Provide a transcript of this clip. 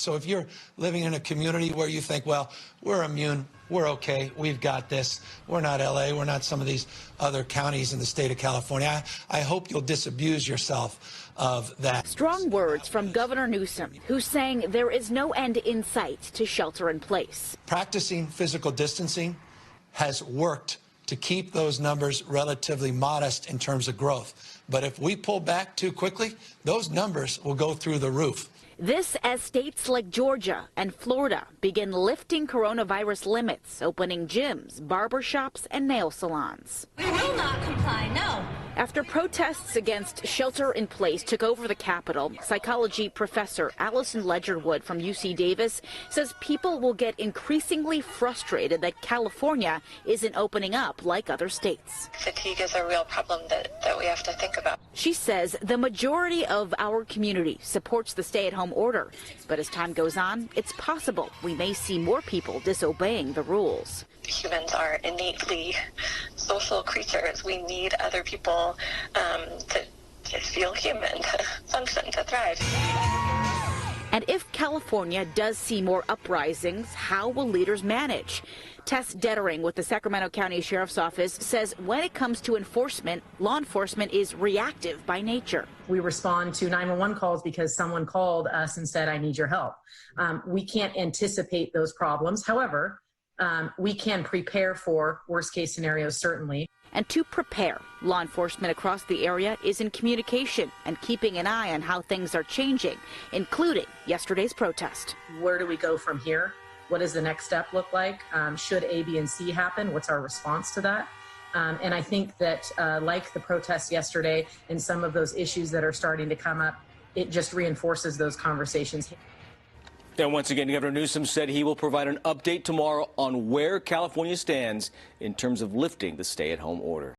So if you're living in a community where you think, well, we're immune, we're okay, we've got this, we're not LA, we're not some of these other counties in the state of California, I hope you'll disabuse yourself of that. Strong words from Governor Newsom, who's saying there is no end in sight to shelter in place. Practicing physical distancing has worked to keep those numbers relatively modest in terms of growth. But if we pull back too quickly, those numbers will go through the roof. This as states like Georgia and Florida begin lifting coronavirus limits, opening gyms, barbershops, and nail salons. We will not comply, no. After protests against shelter in place took over the Capitol, psychology professor Allison Ledgerwood from UC Davis says people will get increasingly frustrated that California isn't opening up like other states. Fatigue is a real problem that we have to think about. She says the majority of our community supports the stay-at-home order, but as time goes on, it's possible we may see more people disobeying the rules. Humans are innately social creatures. We need other people to feel human, to function, to thrive. And if California does see more uprisings, how will leaders manage? Tess Dettering with the Sacramento County Sheriff's Office says when it comes to enforcement, law enforcement is reactive by nature. We respond to 911 calls because someone called us and said, I need your help. We can't anticipate those problems. However, we can prepare for worst case scenarios, certainly. And to prepare, law enforcement across the area is in communication and keeping an eye on how things are changing, including yesterday's protest. Where do we go from here? What does the next step look like? Should A, B, and C happen? What's our response to that? And I think that like the protests yesterday and some of those issues that are starting to come up, it just reinforces those conversations. And once again, Governor Newsom said he will provide an update tomorrow on where California stands in terms of lifting the stay-at-home order.